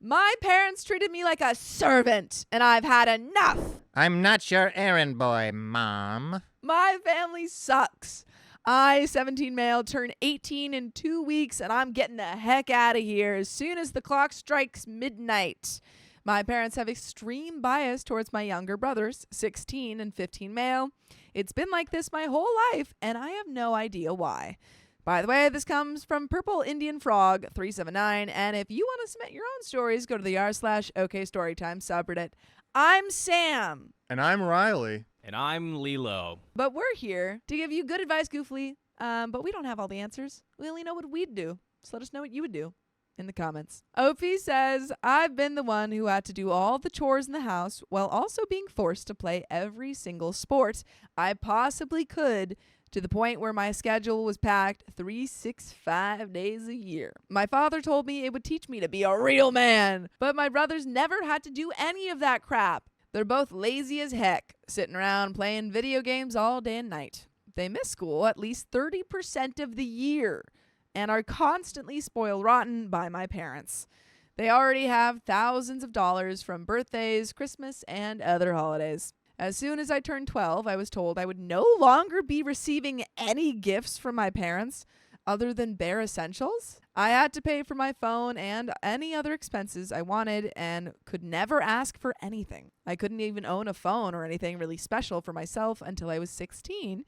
My parents treated me like a servant, and I've had enough. I'm not your errand boy, Mom. My family sucks. I, 17 male, turn 18 in 2 weeks, and I'm getting the heck out of here as soon as the clock strikes midnight. My parents have extreme bias towards my younger brothers, 16 and 15 male. It's been like this my whole life, and I have no idea why. By the way, this comes from Purple Indian Frog 379, and if you want to submit your own stories, go to the r/OKStorytime subreddit. I'm Sam. And I'm Riley. And I'm Lilo. But we're here to give you good advice, Goofly, but we don't have all the answers. We only know what we'd do, so let us know what you would do in the comments. Opie says, I've been the one who had to do all the chores in the house while also being forced to play every single sport I possibly could, to the point where my schedule was packed 365 days a year. My father told me it would teach me to be a real man, but my brothers never had to do any of that crap. They're both lazy as heck, sitting around playing video games all day and night. They miss school at least 30% of the year and are constantly spoiled rotten by my parents. They already have thousands of dollars from birthdays, Christmas, and other holidays. As soon as I turned 12, I was told I would no longer be receiving any gifts from my parents other than bare essentials. I had to pay for my phone and any other expenses I wanted and could never ask for anything. I couldn't even own a phone or anything really special for myself until I was 16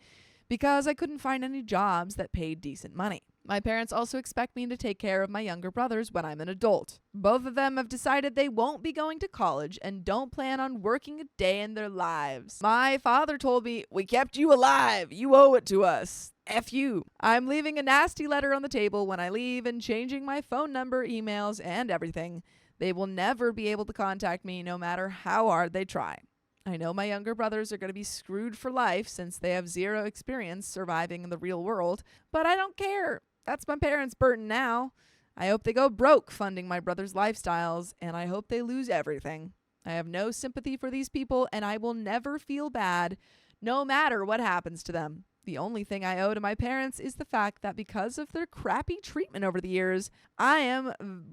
because I couldn't find any jobs that paid decent money. My parents also expect me to take care of my younger brothers when I'm an adult. Both of them have decided they won't be going to college and don't plan on working a day in their lives. My father told me, we kept you alive. You owe it to us. F you. I'm leaving a nasty letter on the table when I leave and changing my phone number, emails, and everything. They will never be able to contact me no matter how hard they try. I know my younger brothers are going to be screwed for life since they have zero experience surviving in the real world, but I don't care. That's my parents' burden now. I hope they go broke funding my brother's lifestyles, and I hope they lose everything. I have no sympathy for these people, and I will never feel bad, no matter what happens to them. The only thing I owe to my parents is the fact that because of their crappy treatment over the years, I am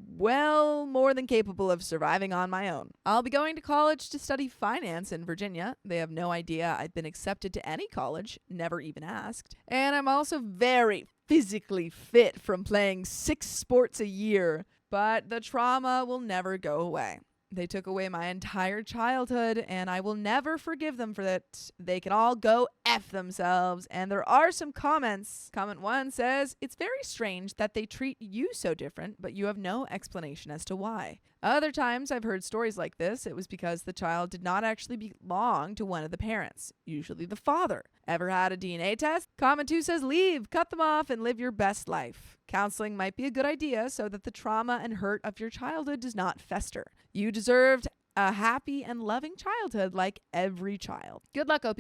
well more than capable of surviving on my own. I'll be going to college to study finance in Virginia. They have no idea I've been accepted to any college, never even asked. And I'm also very physically fit from playing 6 sports a year, but the trauma will never go away. They took away my entire childhood, and I will never forgive them for that. They can all go F themselves. And there are some comments. Comment 1 says, it's very strange that they treat you so different, but you have no explanation as to why. Other times I've heard stories like this. It was because the child did not actually belong to one of the parents, usually the father. Ever had a DNA test? Comment 2 says, leave, cut them off, and live your best life. Counseling might be a good idea so that the trauma and hurt of your childhood does not fester. You deserved a happy and loving childhood like every child. Good luck, OP.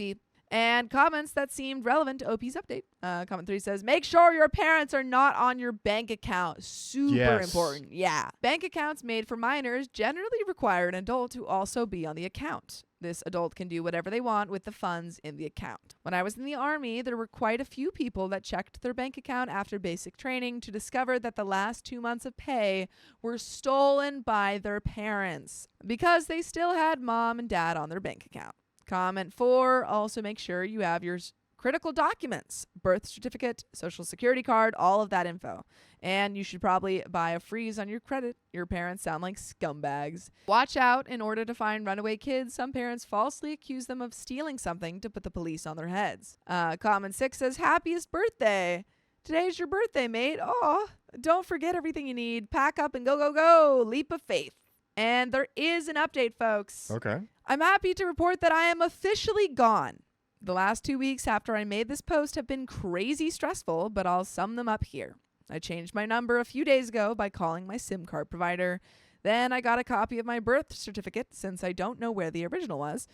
And comments that seemed relevant to OP's update. Comment 3 says, make sure your parents are not on your bank account. Super important. Yeah. Bank accounts made for minors generally require an adult to also be on the account. This adult can do whatever they want with the funds in the account. When I was in the Army, there were quite a few people that checked their bank account after basic training to discover that the last 2 months of pay were stolen by their parents because they still had mom and dad on their bank account. Comment 4, also make sure you have your critical documents, birth certificate, social security card, all of that info. And you should probably buy a freeze on your credit. Your parents sound like scumbags. Watch out in order to find runaway kids. Some parents falsely accuse them of stealing something to put the police on their heads. Comment 6 says, happiest birthday. Today's your birthday, mate. Aw, don't forget everything you need. Pack up and go, go, go. Leap of faith. And there is an update, folks. Okay. I'm happy to report that I am officially gone. The last 2 weeks after I made this post have been crazy stressful, but I'll sum them up here. I changed my number a few days ago by calling my SIM card provider. Then I got a copy of my birth certificate since I don't know where the original was.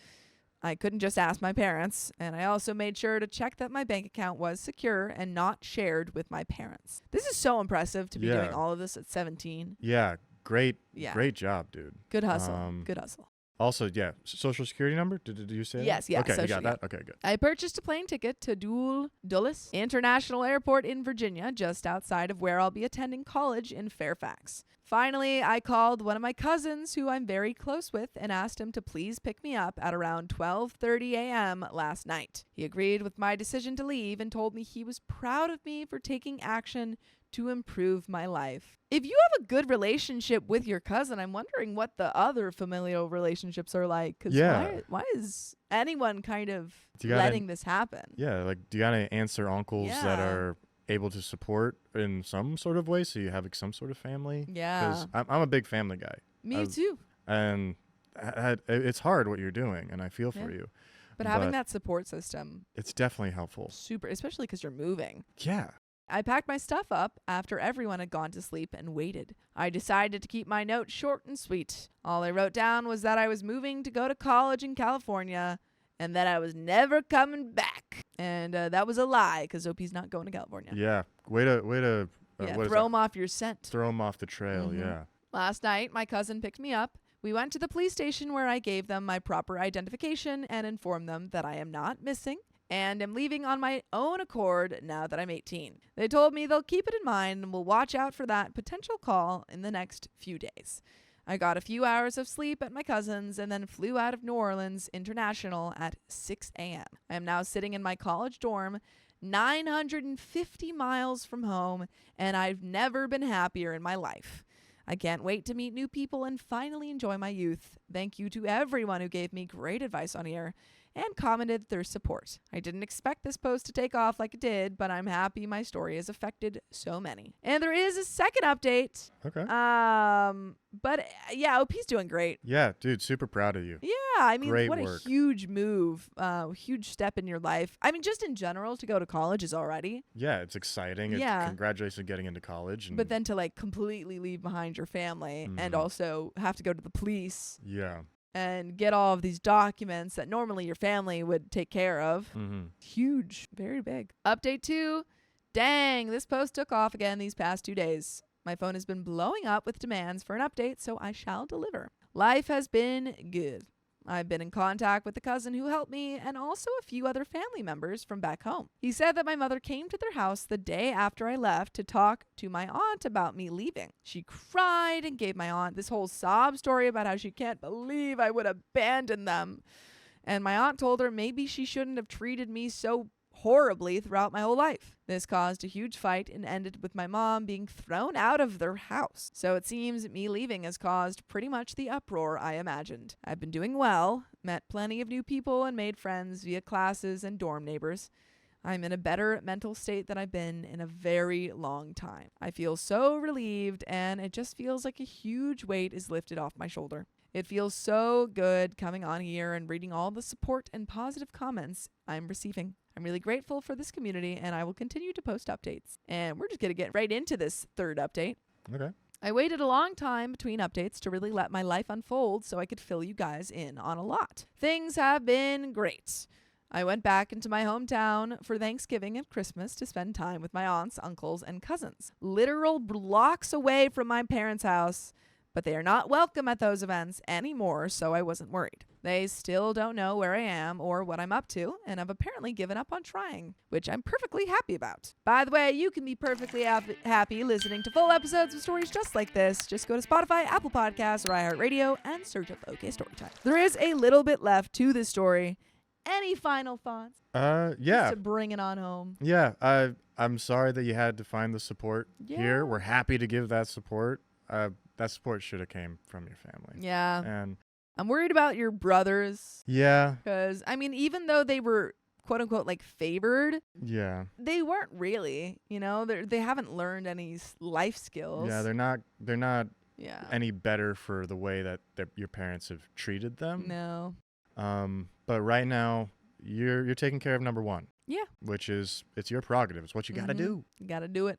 I couldn't just ask my parents, and I also made sure to check that my bank account was secure and not shared with my parents. This is so impressive to be doing all of this at 17. Yeah, great Yeah. great job, dude. Good hustle. Good hustle. Also, yeah, social security number? Did you say that? Yes, yeah, Okay, you social, got that? Okay, good. I purchased a plane ticket to Dulles International Airport in Virginia, just outside of where I'll be attending college in Fairfax. Finally, I called one of my cousins who I'm very close with and asked him to please pick me up at around 12:30 a.m. last night. He agreed with my decision to leave and told me he was proud of me for taking action to improve my life. If you have a good relationship with your cousin, I'm wondering what the other familial relationships are like. Because why is anyone kind of letting this happen? Yeah, like, do you got any aunts or uncles that Yeah. are able to support in some sort of way, so you have like, some sort of family? Yeah. Because I'm a big family guy. Me too. And it's hard what you're doing, and I feel for Yeah. you. But having that support system, it's definitely helpful. super, especially because you're moving. Yeah. I packed my stuff up after everyone had gone to sleep and waited. I decided to keep my note short and sweet. All I wrote down was that I was moving to go to college in California and that I was never coming back. And that was a lie because OP's not going to California. Yeah. Way to throw him off your scent. Throw him off the trail, Mhm. yeah. Last night, my cousin picked me up. We went to the police station where I gave them my proper identification and informed them that I am not missing and am leaving on my own accord now that I'm 18. They told me they'll keep it in mind and will watch out for that potential call in the next few days. I got a few hours of sleep at my cousin's and then flew out of New Orleans International at 6 a.m. I am now sitting in my college dorm 950 miles from home, and I've never been happier in my life. I can't wait to meet new people and finally enjoy my youth. Thank you to everyone who gave me great advice on here and commented their support. I didn't expect this post to take off like it did, but I'm happy my story has affected so many. And there is a second update. Okay. But yeah, OP's doing great. Yeah, dude, super proud of you. Yeah, I mean, Great what work. a huge move, huge step in your life. I mean, just in general, to go to college is already. Yeah, it's exciting. Yeah. Congratulations on getting into college. But then to like completely leave behind your family and also have to go to the police. Yeah. And get all of these documents that normally your family would take care of. Mm-hmm. Huge, very big. Update 2. Dang, this post took off again these past 2 days. My phone has been blowing up with demands for an update, so I shall deliver. Life has been good. I've been in contact with the cousin who helped me and also a few other family members from back home. He said that my mother came to their house the day after I left to talk to my aunt about me leaving. She cried and gave my aunt this whole sob story about how she can't believe I would abandon them. And my aunt told her maybe she shouldn't have treated me so horribly throughout my whole life. This caused a huge fight and ended with my mom being thrown out of their house. So it seems me leaving has caused pretty much the uproar I imagined. I've been doing well, met plenty of new people and made friends via classes and dorm neighbors. I'm in a better mental state than I've been in a very long time. I feel so relieved and it just feels like a huge weight is lifted off my shoulder. It feels so good coming on here and reading all the support and positive comments I'm receiving. I'm really grateful for this community, and I will continue to post updates. And we're just going to get right into this third update. Okay. I waited a long time between updates to really let my life unfold so I could fill you guys in on a lot. Things have been great. I went back into my hometown for Thanksgiving and Christmas to spend time with my aunts, uncles, and cousins. Literal blocks away from my parents' house, but they are not welcome at those events anymore, so I wasn't worried. They still don't know where I am or what I'm up to, and have apparently given up on trying, which I'm perfectly happy about. By the way, you can be perfectly happy listening to full episodes of stories just like this. Just go to Spotify, Apple Podcasts, or iHeartRadio and search up OK Storytime. There is a little bit left to this story. Any final thoughts? Yeah. Just to bring it on home. Yeah, I'm sorry that you had to find the support here. We're happy to give that support. That support should have came from your family. Yeah. And I'm worried about your brothers. yeah. Because, I mean, even though they were, quote unquote, like favored, Yeah. they weren't really, you know, they haven't learned any life skills. Yeah, they're not Yeah. any better for the way that your parents have treated them. No. But right now you're taking care of number one. Yeah. Which is, it's your prerogative. It's what you got to do. You got to do it.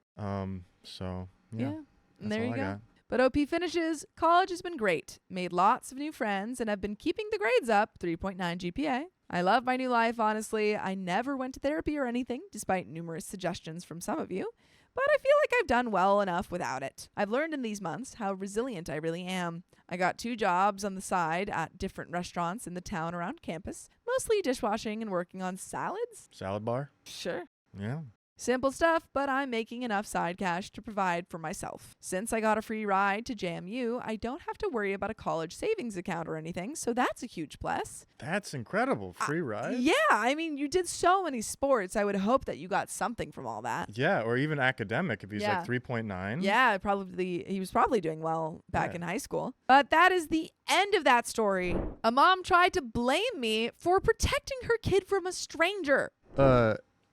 So yeah. And That's there all you I go. got. But OP finishes, college has been great. Made lots of new friends and have been keeping the grades up, 3.9 GPA. I love my new life, honestly. I never went to therapy or anything, despite numerous suggestions from some of you. but I feel like I've done well enough without it. I've learned in these months how resilient I really am. I got 2 jobs on the side at different restaurants in the town around campus, mostly dishwashing and working on salads. Salad bar? Sure. Yeah. Simple stuff, but I'm making enough side cash to provide for myself. Since I got a free ride to JMU, I don't have to worry about a college savings account or anything, so that's a huge plus. That's incredible. Free ride? Yeah, I mean, you did so many sports. I would hope that you got something from all that. Yeah, or even academic if he's Yeah. like 3.9. Yeah, he was probably doing well back in high school. But that is the end of that story. A mom tried to blame me for protecting her kid from a stranger.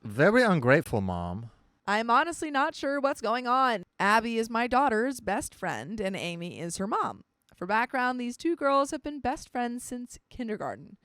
Very ungrateful, Mom. I'm honestly not sure what's going on. Abby is my daughter's best friend, and Amy is her mom. For background, these 2 girls have been best friends since kindergarten.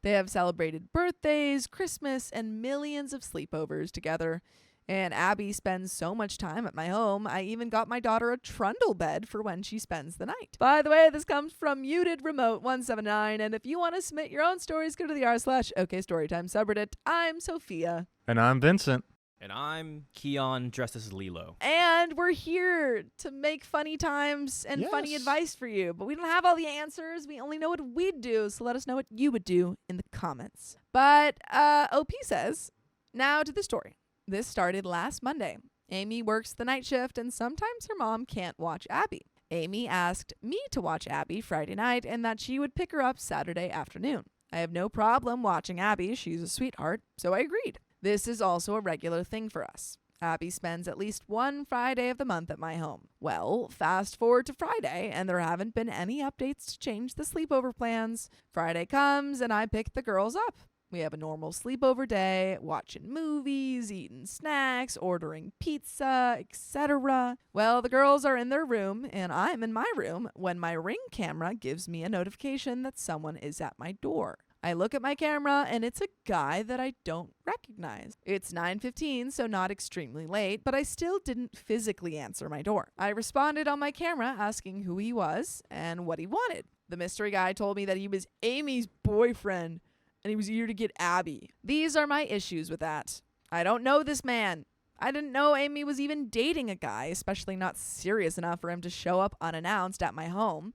They have celebrated birthdays, Christmas, and millions of sleepovers together. And Abby spends so much time at my home, I even got my daughter a trundle bed for when she spends the night. By the way, this comes from Muted Remote 179, and if you want to submit your own stories, go to the r/OKStorytime subreddit. I'm Sophia. And I'm Vincent. And I'm Keon dressed as Lilo. And we're here to make funny times and funny Yes. advice for you. But we don't have all the answers. We only know what we'd do. So let us know what you would do in the comments. But OP says, now to the story. This started last Monday. Amy works the night shift and sometimes her mom can't watch Abby. Amy asked me to watch Abby Friday night and that she would pick her up Saturday afternoon. I have no problem watching Abby. She's a sweetheart. So I agreed. This is also a regular thing for us. Abby spends at least one Friday of the month at my home. Well, fast forward to Friday, and there haven't been any updates to change the sleepover plans. Friday comes, and I pick the girls up. We have a normal sleepover day, watching movies, eating snacks, ordering pizza, etc. Well, the girls are in their room, and I'm in my room when my Ring camera gives me a notification that someone is at my door. I look at my camera, and it's a guy that I don't recognize. It's 9:15, so not extremely late, but I still didn't physically answer my door. I responded on my camera asking who he was and what he wanted. The mystery guy told me that he was Amy's boyfriend, and he was here to get Abby. These are my issues with that. I don't know this man. I didn't know Amy was even dating a guy, especially not serious enough for him to show up unannounced at my home.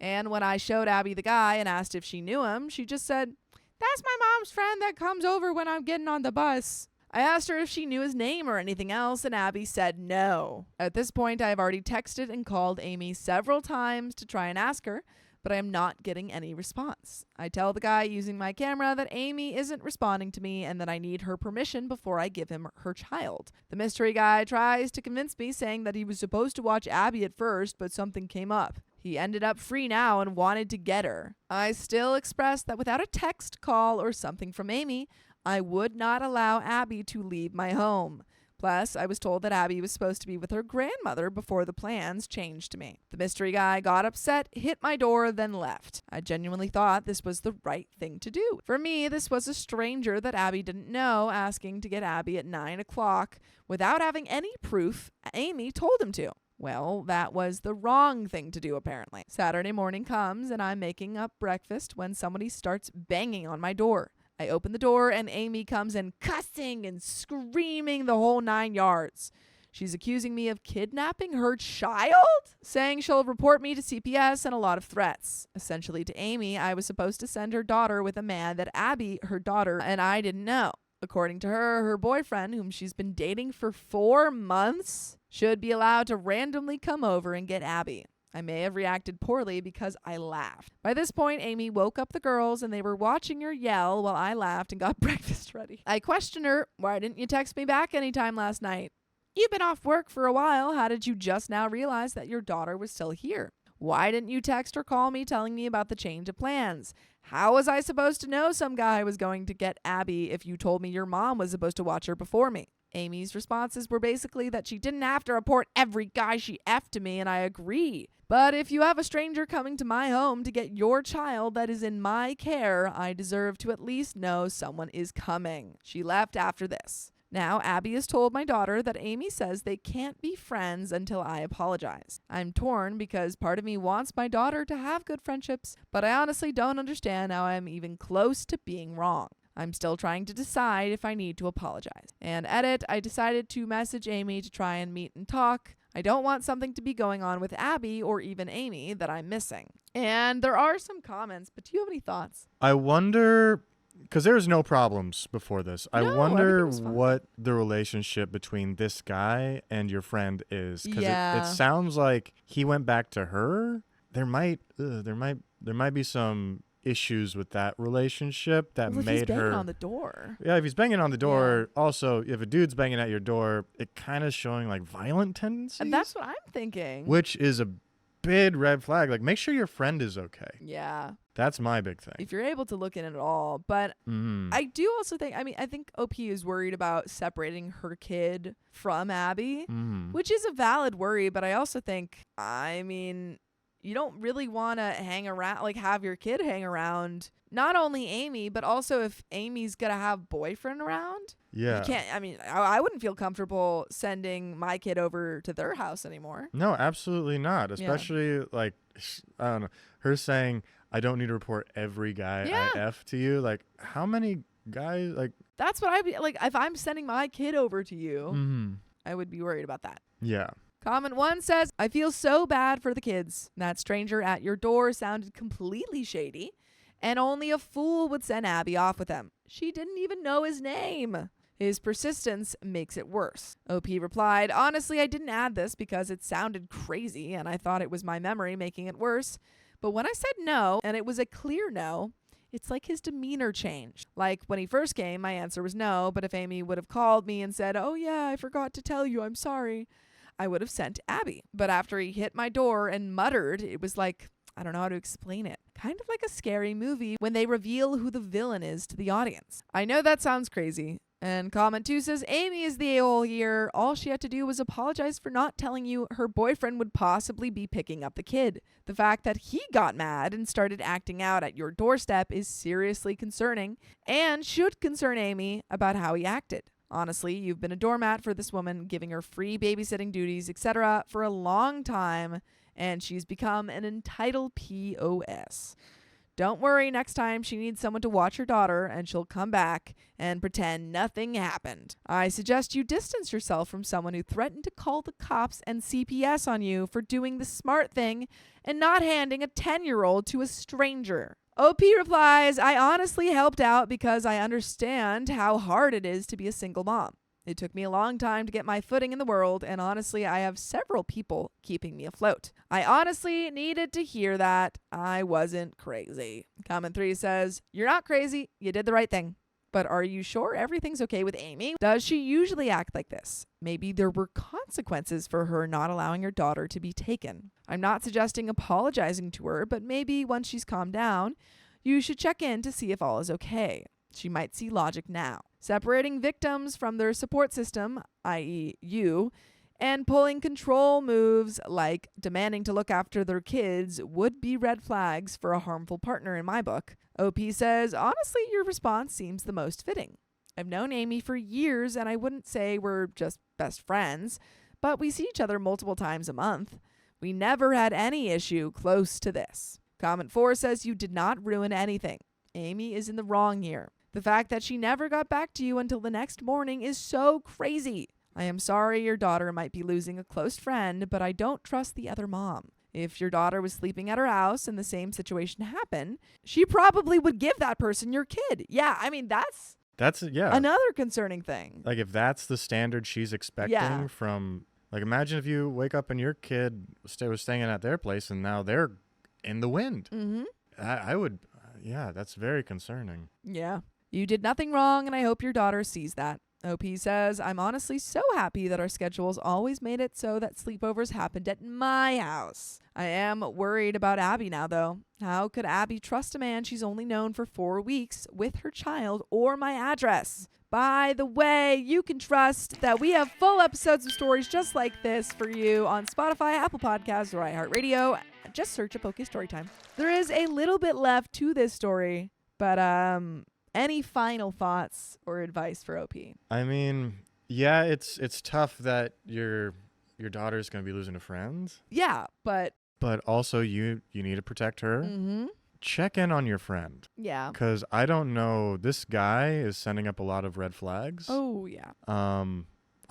And when I showed Abby the guy and asked if she knew him, she just said, "That's my mom's friend that comes over when I'm getting on the bus." I asked her if she knew his name or anything else, and Abby said no. At this point, I have already texted and called Amy several times to try and ask her, but I am not getting any response. I tell the guy using my camera that Amy isn't responding to me and that I need her permission before I give him her child. The mystery guy tries to convince me, saying that he was supposed to watch Abby at first, but something came up. He ended up free now and wanted to get her. I still expressed that without a text, call, or something from Amy, I would not allow Abby to leave my home. Plus, I was told that Abby was supposed to be with her grandmother before the plans changed to me. The mystery guy got upset, hit my door, then left. I genuinely thought this was the right thing to do. For me, this was a stranger that Abby didn't know asking to get Abby at 9 o'clock without having any proof Amy told him to. Well, that was the wrong thing to do, apparently. Saturday morning comes, and I'm making up breakfast when somebody starts banging on my door. I open the door, and Amy comes in cussing and screaming the whole 9 yards. She's accusing me of kidnapping her child, saying she'll report me to CPS, and a lot of threats. Essentially, to Amy, I was supposed to send her daughter with a man that Abby, her daughter, and I didn't know. According to her, her boyfriend, whom she's been dating for 4 months, should be allowed to randomly come over and get Abby. I may have reacted poorly because I laughed. By this point, Amy woke up the girls and they were watching her yell while I laughed and got breakfast ready. I questioned her, "Why didn't you text me back anytime last night? You've been off work for a while. How did you just now realize that your daughter was still here? Why didn't you text or call me telling me about the change of plans? How was I supposed to know some guy was going to get Abby if you told me your mom was supposed to watch her before me?" Amy's responses were basically that she didn't have to report every guy she effed to me, and I agree. But if you have a stranger coming to my home to get your child that is in my care, I deserve to at least know someone is coming. She left after this. Now, Abby has told my daughter that Amy says they can't be friends until I apologize. I'm torn because part of me wants my daughter to have good friendships, but I honestly don't understand how I'm even close to being wrong. I'm still trying to decide if I need to apologize. And edit, I decided to message Amy to try and meet and talk. I don't want something to be going on with Abby or even Amy that I'm missing. And there are some comments, but do you have any thoughts? I wonder, because there was no problems before this. I No, wonder everything was fine. what the relationship between this guy and your friend is. Because Yeah. it sounds like he went back to her. There might be some issues with that relationship that Well, if made he's banging her. on the door. Yeah, if he's banging on the door, also if a dude's banging at your door, it kind of showing like violent tendencies. And that's what I'm thinking. which is a big red flag. Like, make sure your friend is okay. Yeah. That's my big thing. If you're able to look in it at all. But I do also think, I think OP is worried about separating her kid from Abby, which is a valid worry. But I also think, you don't really want to hang around, like have your kid hang around, not only Amy, but also if Amy's going to have boyfriend around. Yeah. You can't, I wouldn't feel comfortable sending my kid over to their house anymore. No, absolutely not. Especially like, I don't know, her saying, I don't need to report every guy I F to you. Like, how many guys, like. That's what I'd be, like, if I'm sending my kid over to you, I would be worried about that. Yeah. Comment 1 says, I feel so bad for the kids. That stranger at your door sounded completely shady, and only a fool would send Abby off with him. She didn't even know his name. His persistence makes it worse. OP replied, honestly, I didn't add this because it sounded crazy, and I thought it was my memory making it worse. But when I said no, and it was a clear no, it's like his demeanor changed. Like when he first came, my answer was no, but if Amy would have called me and said, oh yeah, I forgot to tell you, I'm sorry, I would have sent Abby. But after he hit my door and muttered, it was like, I don't know how to explain it. Kind of like a scary movie when they reveal who the villain is to the audience. I know that sounds crazy. And comment 2 says, Amy is the a-hole here. All she had to do was apologize for not telling you her boyfriend would possibly be picking up the kid. The fact that he got mad and started acting out at your doorstep is seriously concerning and should concern Amy about how he acted. Honestly, you've been a doormat for this woman, giving her free babysitting duties, etc. for a long time, and she's become an entitled POS. Don't worry, next time she needs someone to watch her daughter, and she'll come back and pretend nothing happened. I suggest you distance yourself from someone who threatened to call the cops and CPS on you for doing the smart thing and not handing a 10-year-old to a stranger. OP replies, I honestly helped out because I understand how hard it is to be a single mom. It took me a long time to get my footing in the world, and honestly, I have several people keeping me afloat. I honestly needed to hear that I wasn't crazy. Comment 3 says, you're not crazy. You did the right thing. But are you sure everything's okay with Amy? Does she usually act like this? Maybe there were consequences for her not allowing her daughter to be taken. I'm not suggesting apologizing to her, but maybe once she's calmed down, you should check in to see if all is okay. She might see logic now. Separating victims from their support system, i.e. you, and pulling control moves like demanding to look after their kids would be red flags for a harmful partner in my book. OP says, honestly, your response seems the most fitting. I've known Amy for years, and I wouldn't say we're just best friends, but we see each other multiple times a month. We never had any issue close to this. Comment 4 says, you did not ruin anything. Amy is in the wrong here. The fact that she never got back to you until the next morning is so crazy. I am sorry your daughter might be losing a close friend, but I don't trust the other mom. If your daughter was sleeping at her house and the same situation happened, she probably would give that person your kid. Yeah, that's another concerning thing. Like, if that's the standard she's expecting from, like, imagine if you wake up and your kid was staying at their place and now they're in the wind. Mm-hmm. I would, that's very concerning. Yeah. You did nothing wrong, and I hope your daughter sees that. OP says, I'm honestly so happy that our schedules always made it so that sleepovers happened at my house. I am worried about Abby now, though. How could Abby trust a man she's only known for 4 weeks with her child or my address? By the way, you can trust that we have full episodes of stories just like this for you on Spotify, Apple Podcasts, or iHeartRadio. Just search up OK Storytime. There is a little bit left to this story, but any final thoughts or advice for OP? I mean, yeah, it's tough that your daughter's going to be losing a friend. Yeah, but also you need to protect her. Mm-hmm. check in on your friend. Yeah. Because I don't know. This guy is sending up a lot of red flags. Oh, yeah.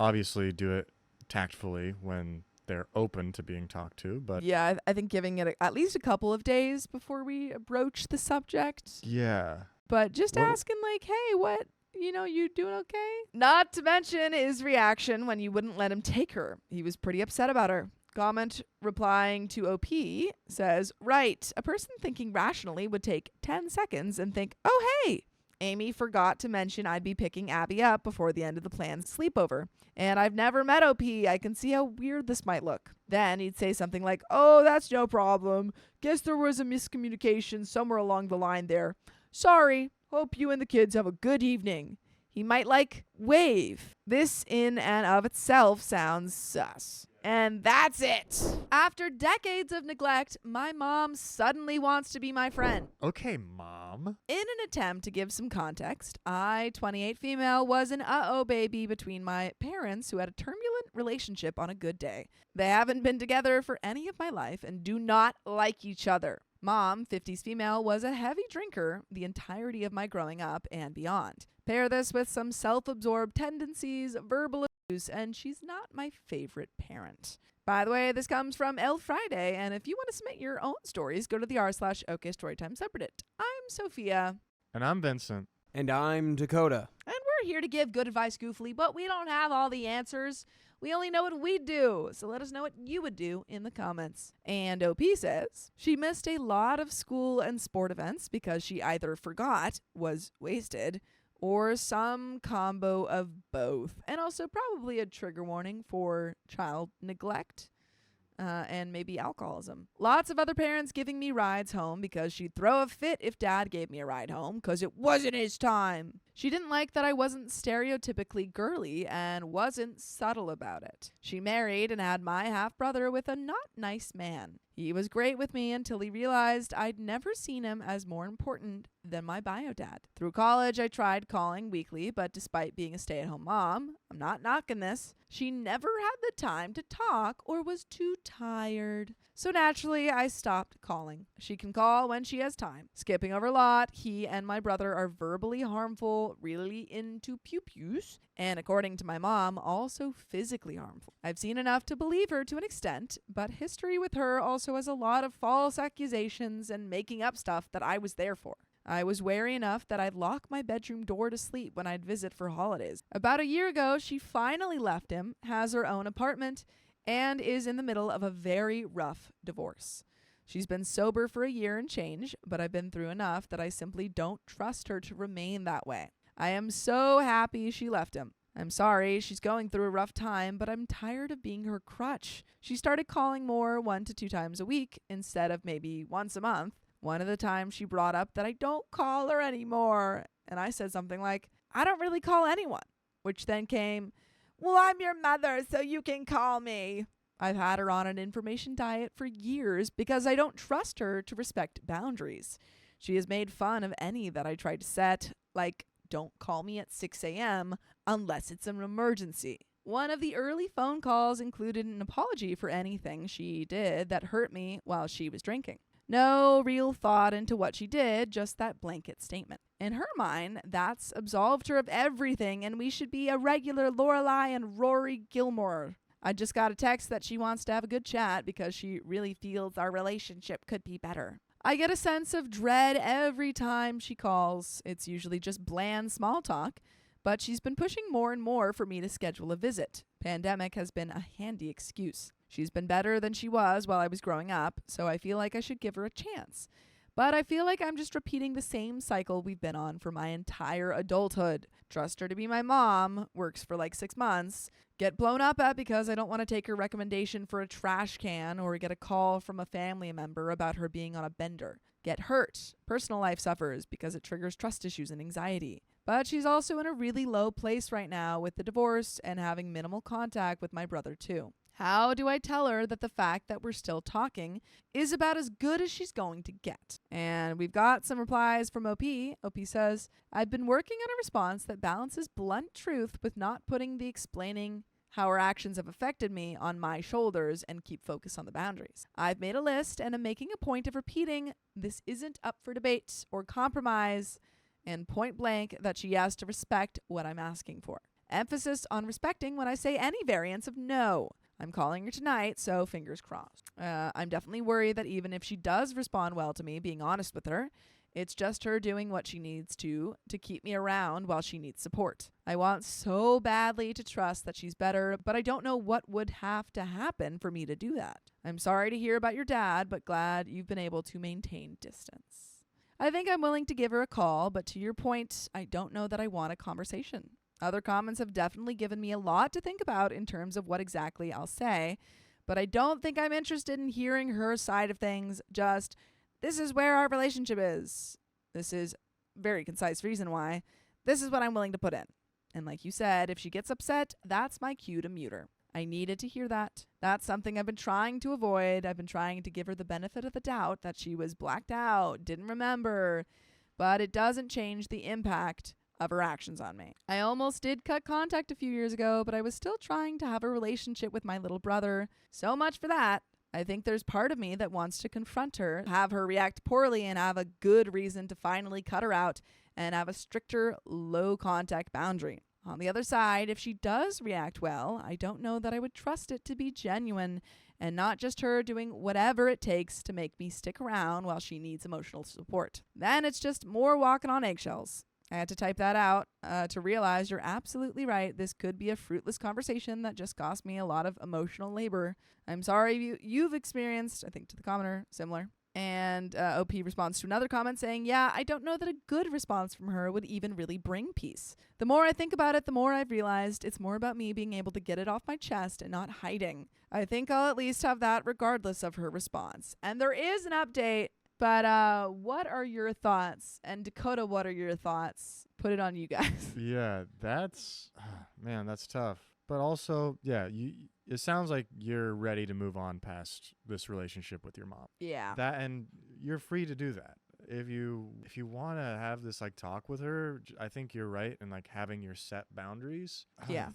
Obviously, do it tactfully when they're open to being talked to. But yeah, I think giving it at least a couple of days before we broach the subject. yeah. But just asking like, hey, what? You doing okay? Not to mention his reaction when you wouldn't let him take her. He was pretty upset about her. Comment replying to OP says, right, a person thinking rationally would take 10 seconds and think, oh, hey, Amy forgot to mention I'd be picking Abby up before the end of the planned sleepover. And I've never met OP. I can see how weird this might look. Then he'd say something like, oh, that's no problem. Guess there was a miscommunication somewhere along the line there. Sorry. Hope you and the kids have a good evening. He might wave. This in and of itself sounds sus. And that's it. After decades of neglect, my mom suddenly wants to be my friend. Okay, Mom. In an attempt to give some context, I, 28 female, was an baby between my parents who had a turbulent relationship on a good day. They haven't been together for any of my life and do not like each other. Mom, 50s female, was a heavy drinker the entirety of my growing up and beyond. Pair this with some self-absorbed tendencies, verbal abuse, and she's not my favorite parent. By the way, this comes from El Friday, and if you want to submit your own stories, go to the r/OK Storytime subreddit. I'm Sophia. And I'm Vincent. And I'm Dakota. And we're here to give good advice goofily, but we don't have all the answers. We only know what we do, so let us know what you would do in the comments. And OP says she missed a lot of school and sport events because she either forgot, was wasted, or some combo of both. And also probably a trigger warning for child neglect. And maybe alcoholism. Lots of other parents giving me rides home because she'd throw a fit if dad gave me a ride home because it wasn't his time. She didn't like that I wasn't stereotypically girly and wasn't subtle about it. She married and had my half-brother with a not nice man. He was great with me until he realized I'd never seen him as more important than my bio dad. Through college, I tried calling weekly, but despite being a stay-at-home mom, I'm not knocking this, she never had the time to talk or was too tired. So naturally, I stopped calling. She can call when she has time. Skipping over a lot, he and my brother are verbally harmful, really into pew-pews, and according to my mom, also physically harmful. I've seen enough to believe her to an extent, but history with her also has a lot of false accusations and making up stuff that I was there for. I was wary enough that I'd lock my bedroom door to sleep when I'd visit for holidays. About a year ago, she finally left him, has her own apartment, and is in the middle of a very rough divorce. She's been sober for a year and change, but I've been through enough that I simply don't trust her to remain that way. I am so happy she left him. I'm sorry she's going through a rough time, but I'm tired of being her crutch. She started calling more 1 to 2 times a week instead of maybe once a month. One of the times she brought up that I don't call her anymore, and I said something like, I don't really call anyone, which then came, well, I'm your mother, so you can call me. I've had her on an information diet for years because I don't trust her to respect boundaries. She has made fun of any that I tried to set, like, don't call me at 6 a.m. unless it's an emergency. One of the early phone calls included an apology for anything she did that hurt me while she was drinking. No real thought into what she did, just that blanket statement. In her mind, that's absolved her of everything, and we should be a regular Lorelai and Rory Gilmore. I just got a text that she wants to have a good chat because she really feels our relationship could be better. I get a sense of dread every time she calls. It's usually just bland small talk, but she's been pushing more and more for me to schedule a visit. Pandemic has been a handy excuse. She's been better than she was while I was growing up, so I feel like I should give her a chance. But I feel like I'm just repeating the same cycle we've been on for my entire adulthood. Trust her to be my mom, works for like 6 months, get blown up at because I don't want to take her recommendation for a trash can or get a call from a family member about her being on a bender. Get hurt. Personal life suffers because it triggers trust issues and anxiety. But she's also in a really low place right now with the divorce and having minimal contact with my brother too. How do I tell her that the fact that we're still talking is about as good as she's going to get? And we've got some replies from OP. OP says, I've been working on a response that balances blunt truth with not putting the explaining how her actions have affected me on my shoulders and keep focus on the boundaries. I've made a list and am making a point of repeating this isn't up for debate or compromise, and point blank that she has to respect what I'm asking for. Emphasis on respecting when I say any variance of no. I'm calling her tonight, so fingers crossed. I'm definitely worried that even if she does respond well to me being honest with her, it's just her doing what she needs to keep me around while she needs support. I want so badly to trust that she's better, but I don't know what would have to happen for me to do that. I'm sorry to hear about your dad, but glad you've been able to maintain distance. I think I'm willing to give her a call, but to your point, I don't know that I want a conversation. Other comments have definitely given me a lot to think about in terms of what exactly I'll say, but I don't think I'm interested in hearing her side of things. Just, this is where our relationship is. This is very concise reason why. This is what I'm willing to put in. And like you said, if she gets upset, that's my cue to mute her. I needed to hear that. That's something I've been trying to avoid. I've been trying to give her the benefit of the doubt that she was blacked out, didn't remember, but it doesn't change the impact of her actions on me. I almost did cut contact a few years ago, but I was still trying to have a relationship with my little brother. So much for that. I think there's part of me that wants to confront her, have her react poorly, and have a good reason to finally cut her out and have a stricter low contact boundary. On the other side, if she does react well, I don't know that I would trust it to be genuine and not just her doing whatever it takes to make me stick around while she needs emotional support. Then it's just more walking on eggshells. I had to type that out to realize you're absolutely right. This could be a fruitless conversation that just cost me a lot of emotional labor. I'm sorry you've experienced, I think to the commenter, similar. And OP responds to another comment saying, yeah, I don't know that a good response from her would even really bring peace. The more I think about it, the more I've realized it's more about me being able to get it off my chest and not hiding. I think I'll at least have that regardless of her response. And there is an update, but what are your thoughts? And Dakota, what are your thoughts? Put it on you guys. Yeah, that's tough. But also, yeah, it sounds like you're ready to move on past this relationship with your mom. Yeah. And you're free to do that. If you want to have this like talk with her, I think you're right in like having your set boundaries. Yeah.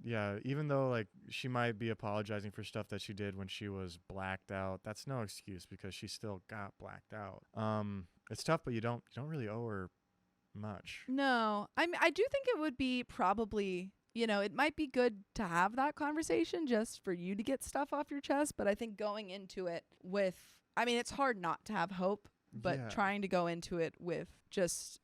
Yeah, even though like she might be apologizing for stuff that she did when she was blacked out, that's no excuse because she still got blacked out. It's tough, but you don't really owe her much. No. I do think it would be probably, it might be good to have that conversation just for you to get stuff off your chest, but I think going into it with, it's hard not to have hope, but trying to go into it with just,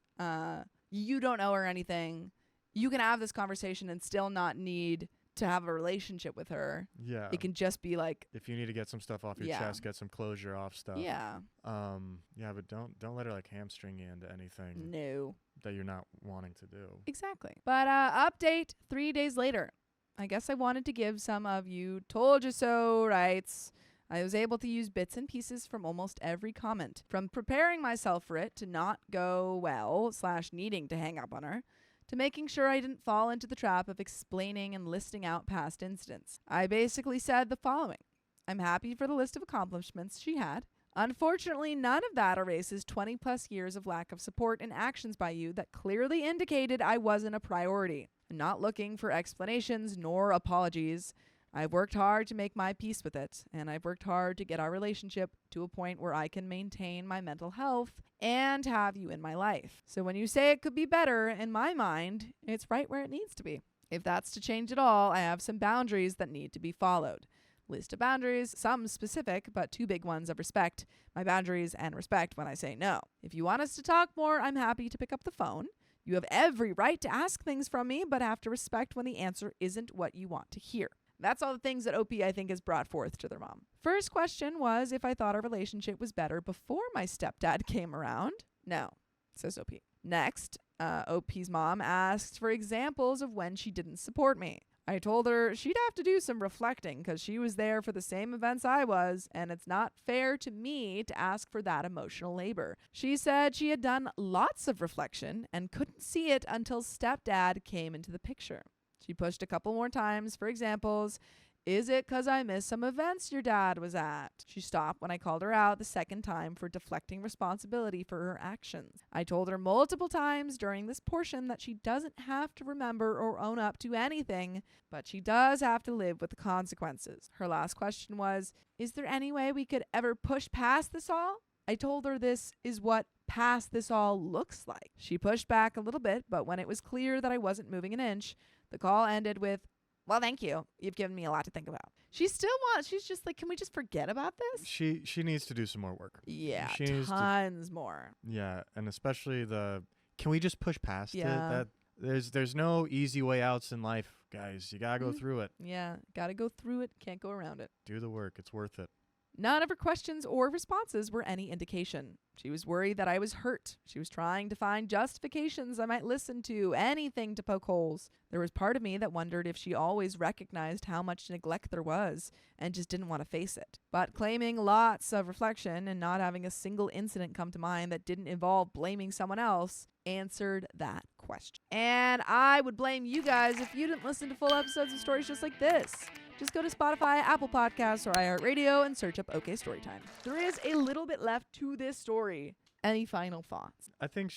you don't owe her anything. You can have this conversation and still not need to have a relationship with her. Yeah. It can just be like, if you need to get some stuff off your chest, get some closure off stuff. Yeah. But don't let her like hamstring you into anything. No. That you're not wanting to do. Exactly. But update 3 days later. I guess I wanted to give some of you told you so rights. I was able to use bits and pieces from almost every comment. From preparing myself for it to not go well / needing to hang up on her, to making sure I didn't fall into the trap of explaining and listing out past incidents. I basically said the following. I'm happy for the list of accomplishments she had. Unfortunately, none of that erases 20 plus years of lack of support and actions by you that clearly indicated I wasn't a priority. I'm not looking for explanations nor apologies. I've worked hard to make my peace with it, and I've worked hard to get our relationship to a point where I can maintain my mental health and have you in my life. So when you say it could be better, in my mind, it's right where it needs to be. If that's to change at all, I have some boundaries that need to be followed. List of boundaries, some specific, but 2 big ones of respect, my boundaries, and respect when I say no. If you want us to talk more, I'm happy to pick up the phone. You have every right to ask things from me, but have to respect when the answer isn't what you want to hear. That's all the things that OP, I think, has brought forth to their mom. First question was if I thought our relationship was better before my stepdad came around. No, says OP. Next, OP's mom asked for examples of when she didn't support me. I told her she'd have to do some reflecting because she was there for the same events I was, and it's not fair to me to ask for that emotional labor. She said she had done lots of reflection and couldn't see it until stepdad came into the picture. She pushed a couple more times for examples, Is it 'cause I missed some events your dad was at? She stopped when I called her out the second time for deflecting responsibility for her actions. I told her multiple times during this portion that she doesn't have to remember or own up to anything, but she does have to live with the consequences. Her last question was, is there any way we could ever push past this all? I told her this is what past this all looks like. She pushed back a little bit, but when it was clear that I wasn't moving an inch, the call ended with, well, thank you. You've given me a lot to think about. She's just like, can we just forget about this? She needs to do some more work. Yeah, She needs to- tons more. Yeah, and especially can we just push past it? Yeah. That there's no easy way outs in life, guys. You gotta go through it. Yeah, gotta go through it, can't go around it. Do the work. It's worth it. None of her questions or responses were any indication. She was worried that I was hurt. She was trying to find justifications I might listen to, anything to poke holes. There was part of me that wondered if she always recognized how much neglect there was and just didn't want to face it. But claiming lots of reflection and not having a single incident come to mind that didn't involve blaming someone else answered that question. And I would blame you guys if you didn't listen to full episodes of stories just like this. Just go to Spotify, Apple Podcasts, or iHeartRadio and search up OK Storytime. There is a little bit left to this story. Any final thoughts? I think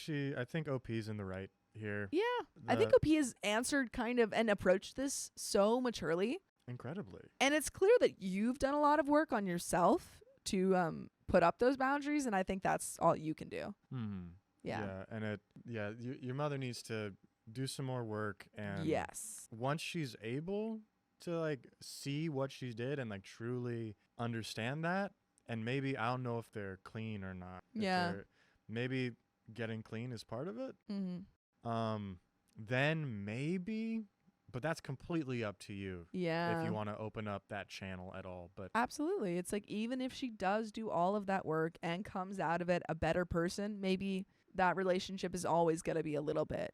OP's in the right here. Yeah. I think OP has answered kind of and approached this so maturely. Incredibly. And it's clear that you've done a lot of work on yourself to put up those boundaries, and I think that's all you can do. Yeah. And your mother needs to do some more work, and yes. Once she's able to like see what she did and like truly understand that, and maybe I don't know if they're clean or not. Yeah. Maybe getting clean is part of it. Mm-hmm. Then maybe, but that's completely up to you. Yeah. If you want to open up that channel at all. But absolutely. It's like, even if she does do all of that work and comes out of it a better person, maybe that relationship is always going to be a little bit,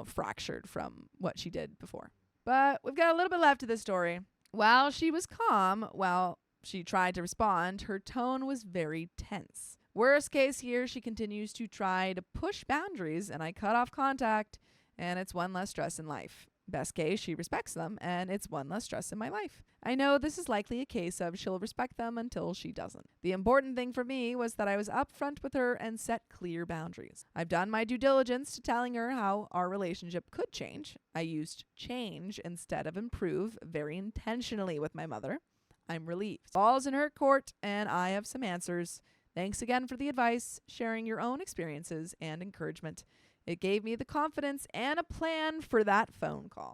fractured from what she did before. But we've got a little bit left to this story. While she was calm, while she tried to respond, her tone was very tense. Worst case here, she continues to try to push boundaries, and I cut off contact, and it's one less stress in life. Best case, she respects them, and it's one less stress in my life. I know this is likely a case of she'll respect them until she doesn't. The important thing for me was that I was upfront with her and set clear boundaries. I've done my due diligence to telling her how our relationship could change. I used change instead of improve very intentionally with my mother. I'm relieved. Ball's in her court, and I have some answers. Thanks again for the advice, sharing your own experiences and encouragement. It gave me the confidence and a plan for that phone call.